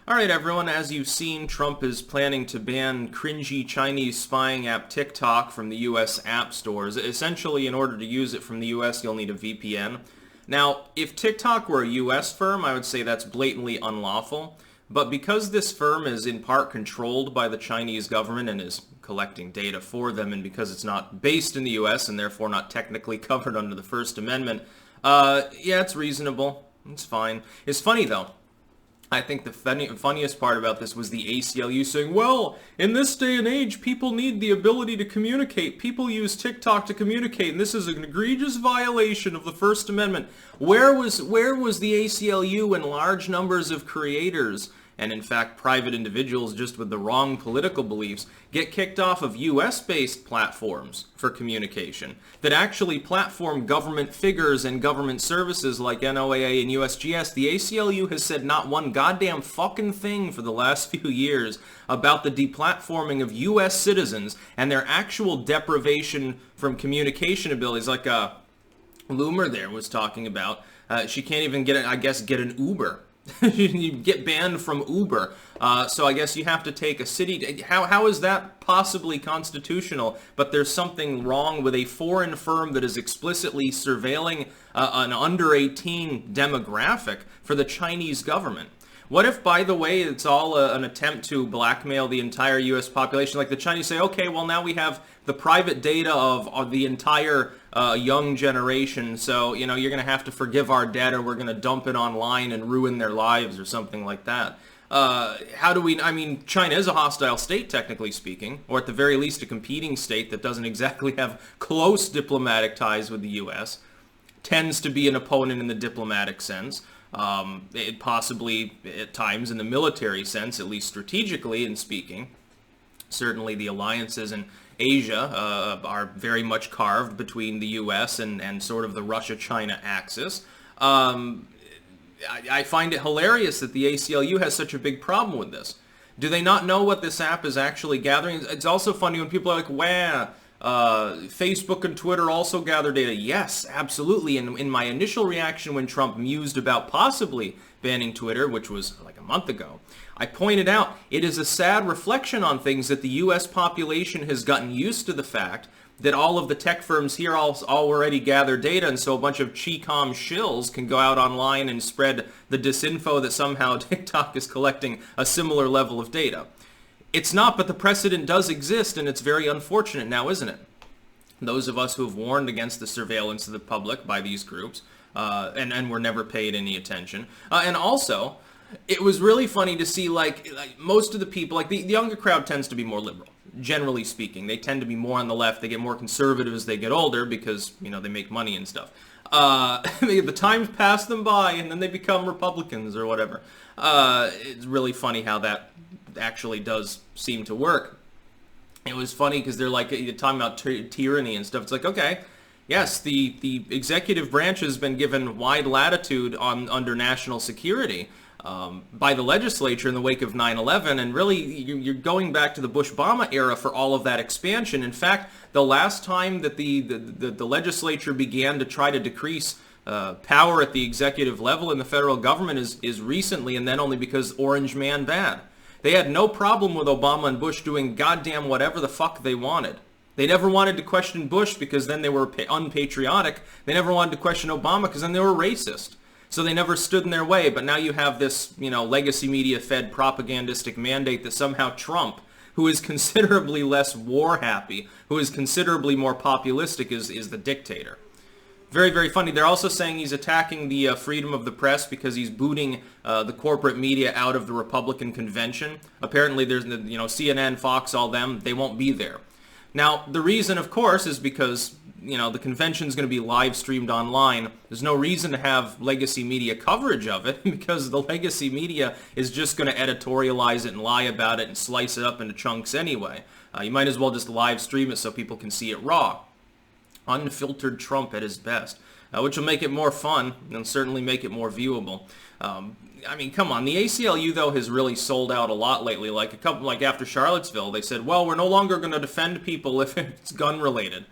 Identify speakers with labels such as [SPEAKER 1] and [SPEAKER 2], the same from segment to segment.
[SPEAKER 1] Alright everyone, as you've seen, Trump is planning to ban cringy Chinese spying app TikTok from the US app stores. Essentially, in order to use it from the US, you'll need a VPN. Now, if TikTok were a US firm, I would say that's blatantly unlawful. But because this firm is in part controlled by the Chinese government and is collecting data for them, and because it's not based in the US and therefore not technically covered under the First Amendment, yeah, it's reasonable. It's fine. It's funny, though. I think the funniest part about this was the ACLU saying, well, in this day and age, people need the ability to communicate. People use TikTok to communicate, and this is an egregious violation of the First Amendment. Where was the ACLU and large numbers of creators, and in fact private individuals just with the wrong political beliefs, get kicked off of US-based platforms for communication that actually platform government figures and government services like NOAA and USGS? The ACLU has said not one goddamn fucking thing for the last few years about the deplatforming of US citizens and their actual deprivation from communication abilities. Like Loomer there was talking about, she can't even get an Uber. You get banned from Uber. So I guess you have to take a city. How is that possibly constitutional? But there's something wrong with a foreign firm that is explicitly surveilling an under 18 demographic for the Chinese government. What if, by the way, it's all an attempt to blackmail the entire U.S. population? Like the Chinese say, okay, well, now we have the private data of the entire young generation, so, you know, you're going to have to forgive our debt or we're going to dump it online and ruin their lives or something like that. How do we, I mean, China is a hostile state, technically speaking, or at the very least a competing state that doesn't exactly have close diplomatic ties with the U.S., tends to be an opponent in the diplomatic sense. It possibly, at times, in the military sense, at least strategically in speaking. Certainly the alliances in Asia are very much carved between the U.S. and sort of the Russia-China axis. I find it hilarious that the ACLU has such a big problem with this. Do they not know what this app is actually gathering? It's also funny when people are like, wow, Facebook and Twitter also gather data. Yes, absolutely. And in my initial reaction when Trump mused about possibly banning Twitter, which was like a month ago, I pointed out it is a sad reflection on things that the U.S. population has gotten used to the fact that all of the tech firms here already gather data, and so a bunch of Chi-Com shills can go out online and spread the disinfo that somehow TikTok is collecting a similar level of data. It's not, but the precedent does exist, and it's very unfortunate now, isn't it? Those of us who have warned against the surveillance of the public by these groups, and were never paid any attention. And also, it was really funny to see, like most of the people, like the younger crowd tends to be more liberal, generally speaking. They tend to be more on the left. They get more conservative as they get older because, you know, they make money and stuff. The times pass them by, and then they become Republicans or whatever. It's really funny how that actually does seem to work. It was funny because they're like talking about tyranny and stuff. It's like, okay, yes, the executive branch has been given wide latitude under national security by the legislature in the wake of 9/11, and really you're going back to the Bush-Obama era for all of that expansion. In fact, the last time that the legislature began to try to decrease power at the executive level in the federal government is recently, and then only because Orange Man bad. They had no problem with Obama and Bush doing goddamn whatever the fuck they wanted. They never wanted to question Bush because then they were unpatriotic. They never wanted to question Obama because then they were racist. So they never stood in their way. But now you have this, you know, legacy media-fed propagandistic mandate that somehow Trump, who is considerably less war-happy, who is considerably more populistic, is the dictator. Very, very funny. They're also saying he's attacking the freedom of the press because he's booting the corporate media out of the Republican convention. Apparently, there's, you know, CNN, Fox, all them, they won't be there. Now, the reason, of course, is because, you know, the convention's going to be live streamed online. There's no reason to have legacy media coverage of it because the legacy media is just going to editorialize it and lie about it and slice it up into chunks anyway. You might as well just live stream it so people can see it raw. Unfiltered Trump at his best, which will make it more fun and certainly make it more viewable. I mean, come on. The ACLU, though, has really sold out a lot lately. Like after Charlottesville, they said, well, we're no longer going to defend people if it's gun-related.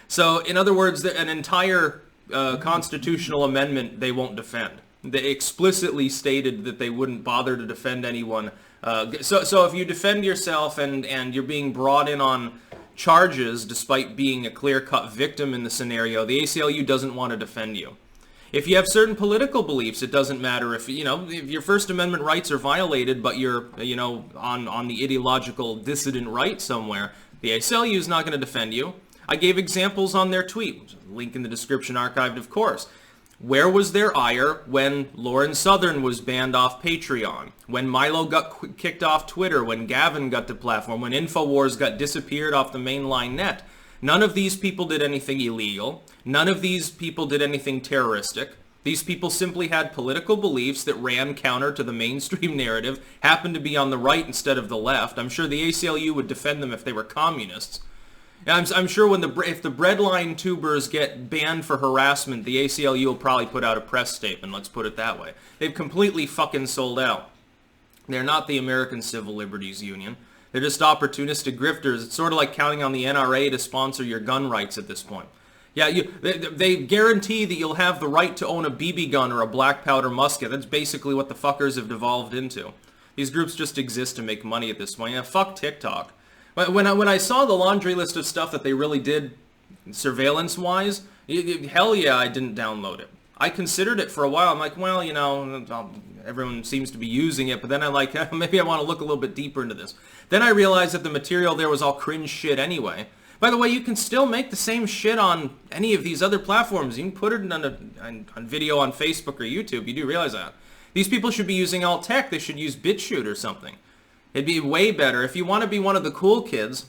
[SPEAKER 1] So, in other words, an entire constitutional amendment they won't defend. They explicitly stated that they wouldn't bother to defend anyone. So if you defend yourself and you're being brought in on charges despite being a clear-cut victim in the scenario, the ACLU doesn't want to defend you. If you have certain political beliefs, it doesn't matter if your First Amendment rights are violated, but you're on the ideological dissident right somewhere, the ACLU is not going to defend you. I gave examples on their tweet, link in the description, archived of course. Where was their ire when Lauren Southern was banned off Patreon? When Milo got kicked off Twitter? When Gavin got deplatformed? When InfoWars got disappeared off the mainline net? None of these people did anything illegal. None of these people did anything terroristic. These people simply had political beliefs that ran counter to the mainstream narrative, happened to be on the right instead of the left. I'm sure the ACLU would defend them if they were communists. I'm sure if the breadline tubers get banned for harassment, the ACLU will probably put out a press statement, let's put it that way. They've completely fucking sold out. They're not the American Civil Liberties Union. They're just opportunistic grifters. It's sort of like counting on the NRA to sponsor your gun rights at this point. Yeah, they guarantee that you'll have the right to own a BB gun or a black powder musket. That's basically what the fuckers have devolved into. These groups just exist to make money at this point. Yeah, fuck TikTok. When I saw the laundry list of stuff that they really did surveillance-wise, hell yeah, I didn't download it. I considered it for a while. I'm like, well, everyone seems to be using it, but then I'm like, maybe I want to look a little bit deeper into this. Then I realized that the material there was all cringe shit anyway. By the way, you can still make the same shit on any of these other platforms. You can put it on video on Facebook or YouTube. You do realize that. These people should be using alt tech. They should use BitChute or something. It'd be way better. If you want to be one of the cool kids,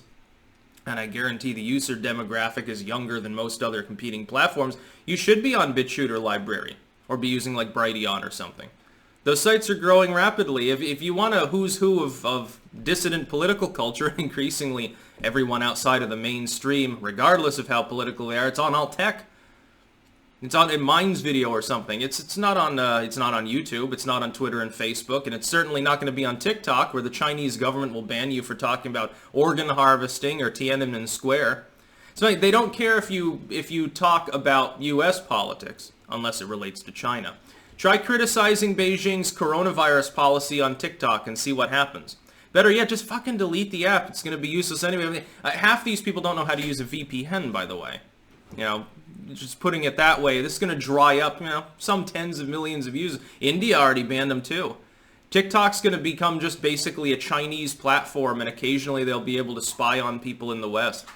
[SPEAKER 1] and I guarantee the user demographic is younger than most other competing platforms, you should be on BitChute or Library, or be using like Brighteon or something. Those sites are growing rapidly. If you want a who's who of dissident political culture, increasingly everyone outside of the mainstream, regardless of how political they are, it's on alt tech. It's on in Minds Video or something. It's not on YouTube. It's not on Twitter and Facebook, and it's certainly not going to be on TikTok, where the Chinese government will ban you for talking about organ harvesting or Tiananmen Square. So they don't care if you talk about U.S. politics unless it relates to China. Try criticizing Beijing's coronavirus policy on TikTok and see what happens. Better yet, just fucking delete the app. It's going to be useless anyway. Half these people don't know how to use a VPN, by the way. Just putting it that way, this is going to dry up, some tens of millions of users. India already banned them too. TikTok's going to become just basically a Chinese platform, and occasionally they'll be able to spy on people in the West.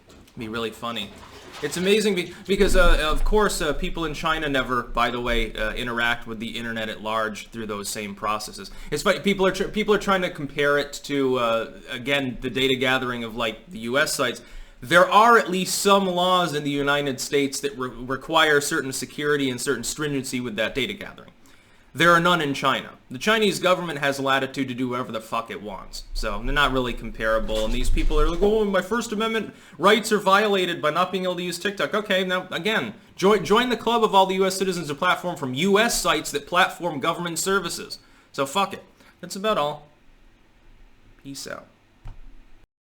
[SPEAKER 1] It'll be really funny. It's amazing because, of course, people in China never, by the way, interact with the internet at large through those same processes. It's funny, people are trying to compare it to, again, the data gathering of like the U.S. sites. There are at least some laws in the United States that require certain security and certain stringency with that data gathering. There are none in China. The Chinese government has latitude to do whatever the fuck it wants. So they're not really comparable. And these people are like, oh, my First Amendment rights are violated by not being able to use TikTok. Okay, now, again, join the club of all the U.S. citizens to platform from U.S. sites that platform government services. So fuck it. That's about all. Peace out.